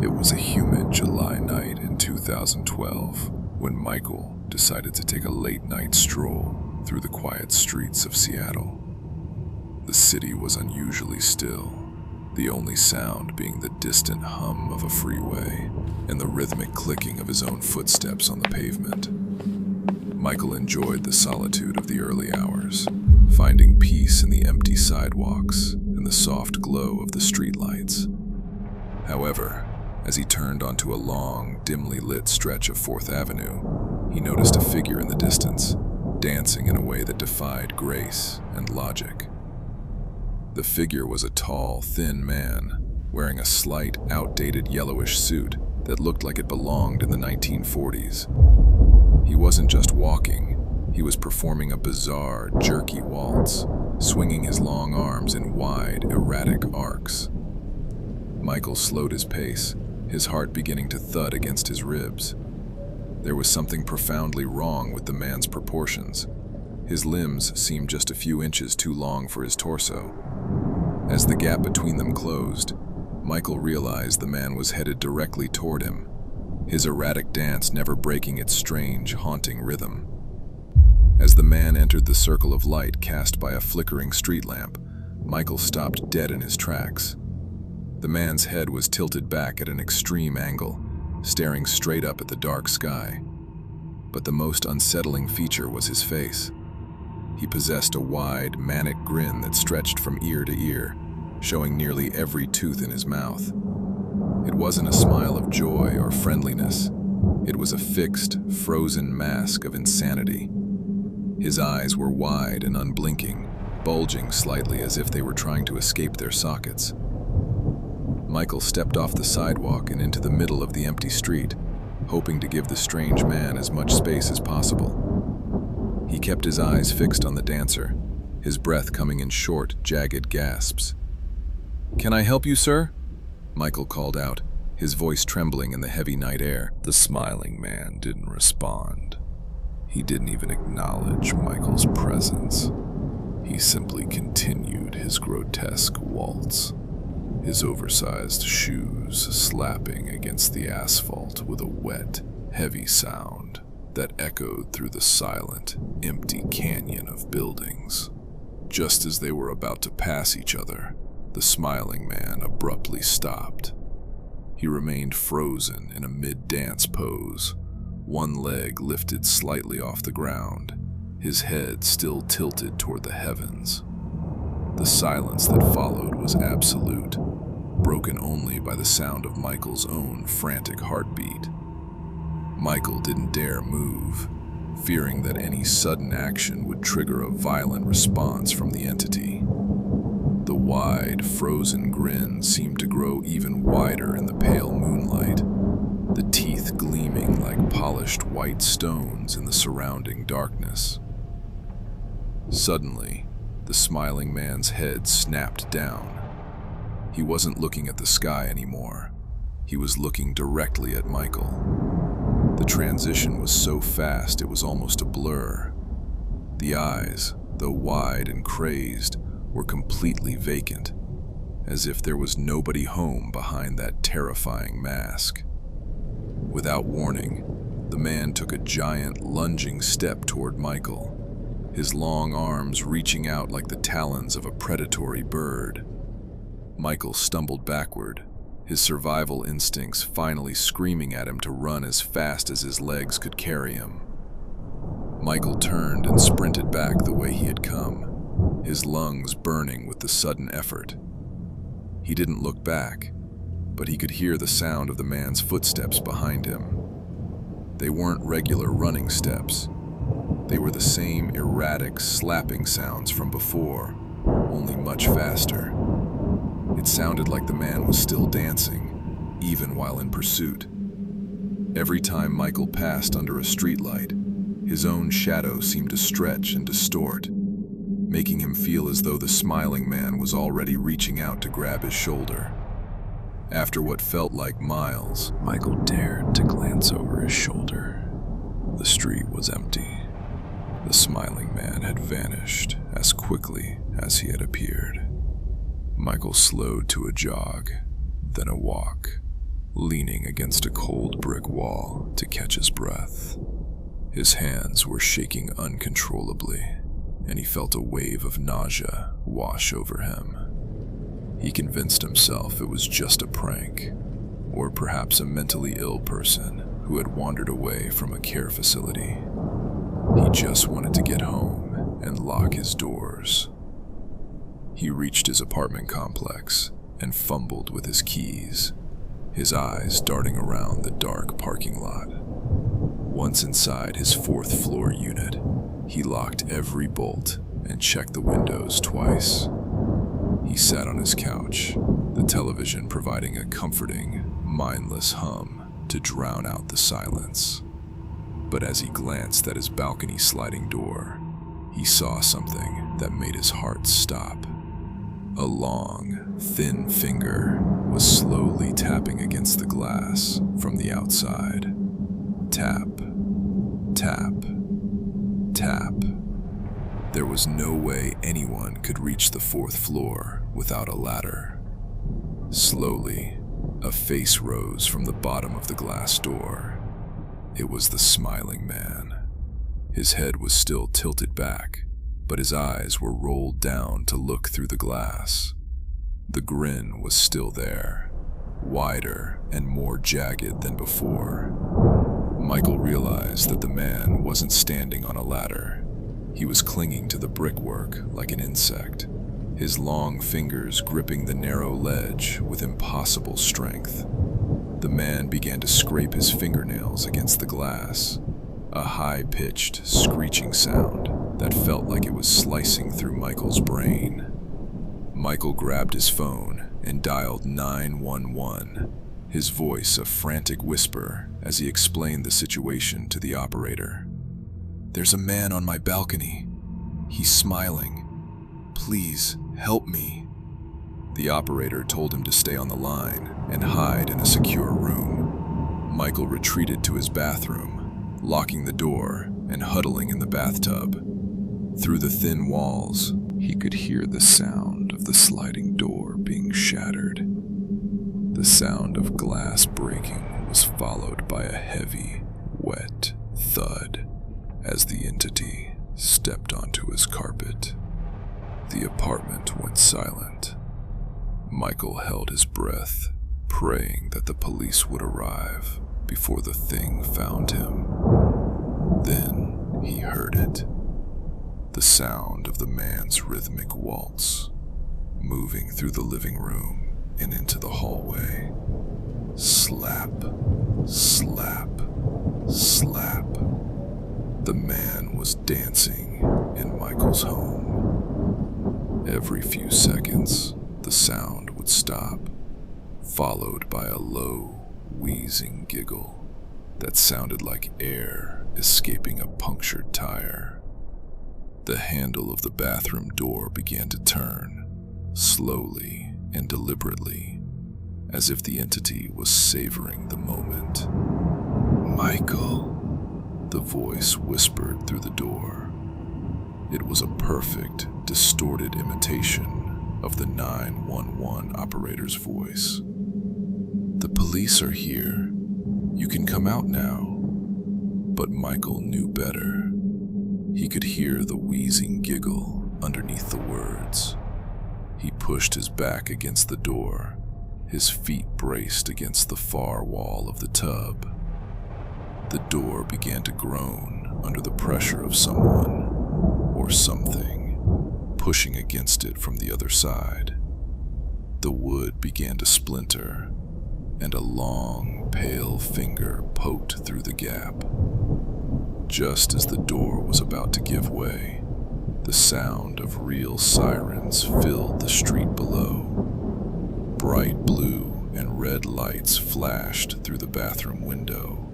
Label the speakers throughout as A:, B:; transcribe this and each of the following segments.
A: It was a humid July night in 2012 when Michael decided to take a late-night stroll through the quiet streets of Seattle. The city was unusually still, the only sound being the distant hum of a freeway and the rhythmic clicking of his own footsteps on the pavement. Michael enjoyed the solitude of the early hours, finding peace in the empty sidewalks and the soft glow of the streetlights. However, as he turned onto a long, dimly lit stretch of 4th Avenue, he noticed a figure in the distance, dancing in a way that defied grace and logic. The figure was a tall, thin man, wearing a slight, outdated yellowish suit that looked like it belonged in the 1940s. He wasn't just walking, he was performing a bizarre, jerky waltz, swinging his long arms in wide, erratic arcs. Michael slowed his pace, his heart beginning to thud against his ribs. There was something profoundly wrong with the man's proportions. His limbs seemed just a few inches too long for his torso. As the gap between them closed, Michael realized the man was headed directly toward him, his erratic dance never breaking its strange, haunting rhythm. As the man entered the circle of light cast by a flickering street lamp, Michael stopped dead in his tracks. The man's head was tilted back at an extreme angle, staring straight up at the dark sky. But the most unsettling feature was his face. He possessed a wide, manic grin that stretched from ear to ear, showing nearly every tooth in his mouth. It wasn't a smile of joy or friendliness. It was a fixed, frozen mask of insanity. His eyes were wide and unblinking, bulging slightly as if they were trying to escape their sockets. Michael stepped off the sidewalk and into the middle of the empty street, hoping to give the strange man as much space as possible. He kept his eyes fixed on the dancer, his breath coming in short, jagged gasps. "Can I help you, sir?" Michael called out, his voice trembling in the heavy night air. The smiling man didn't respond. He didn't even acknowledge Michael's presence. He simply continued his grotesque waltz, his oversized shoes slapping against the asphalt with a wet, heavy sound that echoed through the silent, empty canyon of buildings. Just as they were about to pass each other, the smiling man abruptly stopped. He remained frozen in a mid-dance pose, one leg lifted slightly off the ground, his head still tilted toward the heavens. The silence that followed was absolute, broken only by the sound of Michael's own frantic heartbeat. Michael didn't dare move, fearing that any sudden action would trigger a violent response from the entity. The wide, frozen grin seemed to grow even wider in the pale moonlight, the teeth gleaming like polished white stones in the surrounding darkness. Suddenly, the smiling man's head snapped down. He wasn't looking at the sky anymore. He was looking directly at Michael. The transition was so fast it was almost a blur. The eyes, though wide and crazed, were completely vacant, as if there was nobody home behind that terrifying mask. Without warning, the man took a giant, lunging step toward Michael, his long arms reaching out like the talons of a predatory bird. Michael stumbled backward, his survival instincts finally screaming at him to run as fast as his legs could carry him. Michael turned and sprinted back the way he had come, his lungs burning with the sudden effort. He didn't look back, but he could hear the sound of the man's footsteps behind him. They weren't regular running steps. They were the same erratic, slapping sounds from before, only much faster. It sounded like the man was still dancing, even while in pursuit. Every time Michael passed under a streetlight, his own shadow seemed to stretch and distort, making him feel as though the smiling man was already reaching out to grab his shoulder. After what felt like miles, Michael dared to glance over his shoulder. The street was empty. The smiling man had vanished as quickly as he had appeared. Michael slowed to a jog, then a walk, leaning against a cold brick wall to catch his breath. His hands were shaking uncontrollably, and he felt a wave of nausea wash over him. He convinced himself it was just a prank, or perhaps a mentally ill person who had wandered away from a care facility. He just wanted to get home and lock his doors. He reached his apartment complex and fumbled with his keys, his eyes darting around the dark parking lot. Once inside his fourth-floor unit, he locked every bolt and checked the windows twice. He sat on his couch, the television providing a comforting, mindless hum to drown out the silence. But as he glanced at his balcony sliding door, he saw something that made his heart stop. A long, thin finger was slowly tapping against the glass from the outside. Tap, tap, tap. There was no way anyone could reach the fourth floor without a ladder. Slowly, a face rose from the bottom of the glass door. It was the smiling man. His head was still tilted back, but his eyes were rolled down to look through the glass. The grin was still there, wider and more jagged than before. Michael realized that the man wasn't standing on a ladder. He was clinging to the brickwork like an insect, his long fingers gripping the narrow ledge with impossible strength. The man began to scrape his fingernails against the glass, a high-pitched, screeching sound that felt like it was slicing through Michael's brain. Michael grabbed his phone and dialed 911, his voice a frantic whisper as he explained the situation to the operator. "There's a man on my balcony. He's smiling. Please, help me." The operator told him to stay on the line and hide in a secure room. Michael retreated to his bathroom, locking the door and huddling in the bathtub. Through the thin walls, he could hear the sound of the sliding door being shattered. The sound of glass breaking was followed by a heavy, wet thud as the entity stepped onto his carpet. The apartment went silent. Michael held his breath, praying that the police would arrive before the thing found him. Then he heard it. The sound of the man's rhythmic waltz, moving through the living room and into the hallway. Slap, slap, slap. The man was dancing in Michael's home. Every few seconds, the sound would stop, followed by a low, wheezing giggle that sounded like air escaping a punctured tire. The handle of the bathroom door began to turn, slowly and deliberately, as if the entity was savoring the moment. "Michael," the voice whispered through the door. It was a perfect, distorted imitation of the 911 operator's voice. "The police are here. You can come out now." But Michael knew better. He could hear the wheezing giggle underneath the words. He pushed his back against the door, his feet braced against the far wall of the tub. The door began to groan under the pressure of someone, or something, pushing against it from the other side. The wood began to splinter, and a long, pale finger poked through the gap. Just as the door was about to give way, the sound of real sirens filled the street below. Bright blue and red lights flashed through the bathroom window.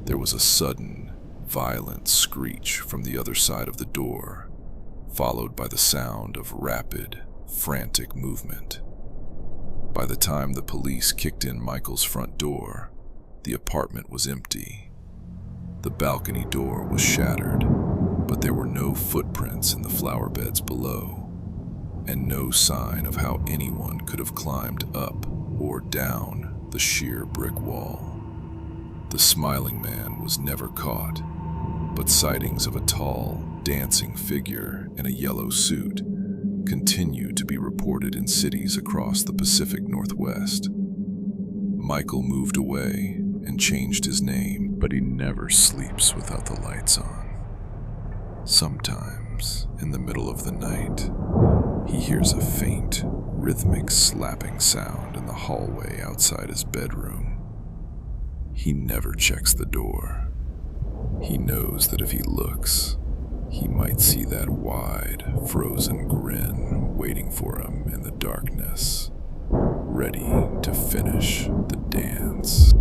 A: There was a sudden, violent screech from the other side of the door, followed by the sound of rapid, frantic movement. By the time the police kicked in Michael's front door, the apartment was empty. The balcony door was shattered, but there were no footprints in the flower beds below, and no sign of how anyone could have climbed up or down the sheer brick wall. The smiling man was never caught, but sightings of a tall, dancing figure in a yellow suit continue to be reported in cities across the Pacific Northwest. Michael moved away and changed his name, but he never sleeps without the lights on. Sometimes, in the middle of the night, he hears a faint, rhythmic slapping sound in the hallway outside his bedroom. He never checks the door. He knows that if he looks, he might see that wide, frozen grin waiting for him in the darkness, ready to finish the dance.